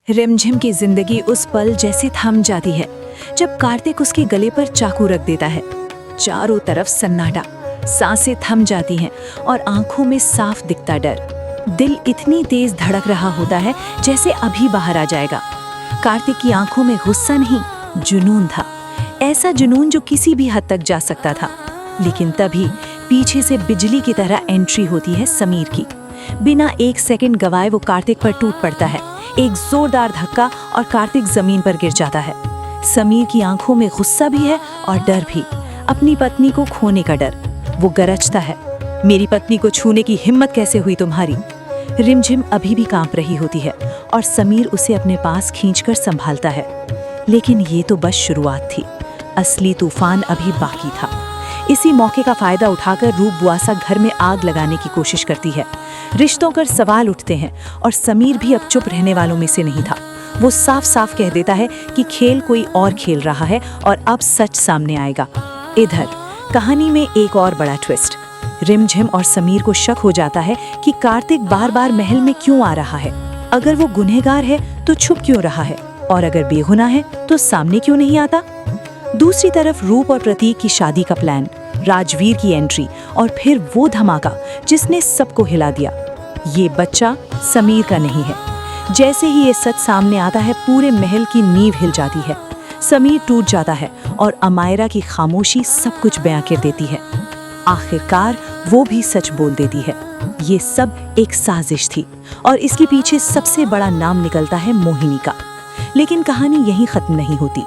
रिमझिम की जिंदगी उस पल जैसे थम जाती है जब कार्तिक उसके गले पर चाकू रख देता है। चारों तरफ सन्नाटा, सांसें थम जाती हैं और आंखों में साफ दिखता डर। दिल इतनी तेज धड़क रहा होता है जैसे अभी बाहर आ जाएगा। कार्तिक की आंखों में गुस्सा नहीं, जुनून था। ऐसा जुनून जो किसी भी हद तक जा सकता था। लेकिन तभी पीछे से बिजली की तरह एंट्री होती है समीर की। बिना एक सेकंड गवाए वो कार्तिक पर टूट पड़ता है। एक जोरदार धक्का और कार्तिक जमीन पर गिर जाता है। समीर की आंखों में गुस्सा भी है और डर भी, अपनी पत्नी को खोने का डर। वो गरजता है, मेरी पत्नी को छूने की हिम्मत कैसे हुई तुम्हारी? रिमझिम अभी भी कांप रही होती है और समीर उसे अपने पास खींचकर संभालता है। लेकिन ये तो बस शुरुआत थी, असली तूफान अभी बाकी था। इसी मौके का फायदा उठाकर रूप बुआसा घर में आग लगाने की कोशिश करती है। रिश्तों पर सवाल उठते हैं और समीर भी अब चुप रहने वालों में से नहीं था। वो साफ साफ कह देता है कि खेल कोई और खेल रहा है और अब सच सामने आएगा। इधर कहानी में एक और बड़ा ट्विस्ट। रिमझिम और समीर को शक हो जाता है कि कार्तिक बार बार महल में क्यों आ रहा है। अगर वो गुनहगार है तो छुप क्यों रहा है, और अगर बेगुनाह है तो सामने क्यों नहीं आता। दूसरी तरफ रूप और प्रतीक की शादी का प्लान, राजवीर की एंट्री और फिर वो धमाका जिसने सबको हिला दिया। ये बच्चा समीर का नहीं है। जैसे ही ये सच सामने आता है पूरे महल की नींव हिल जाती है। समीर टूट जाता है और अमायरा की खामोशी सब कुछ बयां कर देती है। आखिरकार वो भी सच बोल देती है। ये सब एक साजिश थी और इसके पीछे सबसे बड़ा नाम निकलता है मोहिनी का। लेकिन कहानी यहीं खत्म नहीं होती।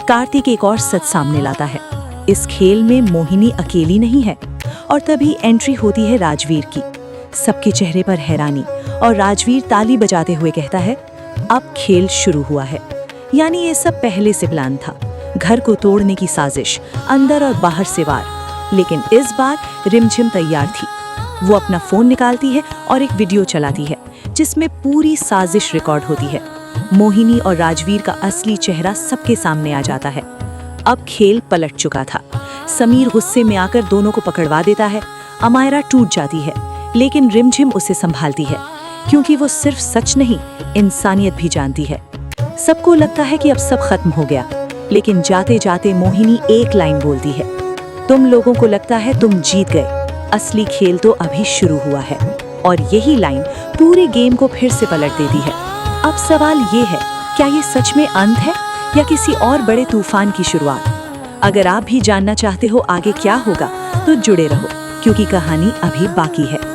कार्तिक एक और सच सामने लाता है। इस खेल में मोहिनी अकेली नहीं है। और तभी एंट्री होती है राजवीर की। सबके चेहरे पर हैरानी और राजवीर ताली बजाते हुए कहता है, अब खेल शुरू हुआ है। यानी ये सब पहले से प्लान था। घर को तोड़ने की साजिश, अंदर और बाहर से वार। लेकिन इस बार रिमझिम तैयार थी। वो अपना फोन निकालती है और एक वीडियो चलाती है जिसमें पूरी साजिश रिकॉर्ड होती है। मोहिनी और राजवीर का असली चेहरा सबके सामने आ जाता है। अब खेल पलट चुका था। समीर गुस्से में आकर दोनों को पकड़वा देता है। अमायरा टूट जाती है, लेकिन रिमझिम उसे संभालती है क्योंकि वो सिर्फ सच नहीं, इंसानियत भी जानती है। सबको लगता है कि अब सब खत्म हो गया, लेकिन जाते जाते मोहिनी एक लाइन बोलती है, तुम लोगों को लगता है तुम जीत गए, असली खेल तो अभी शुरू हुआ है। और यही लाइन पूरे गेम को फिर से पलट देती है। अब सवाल ये है, क्या ये सच में अंत है या किसी और बड़े तूफान की शुरुआत? अगर आप भी जानना चाहते हो आगे क्या होगा तो जुड़े रहो, क्योंकि कहानी अभी बाकी है।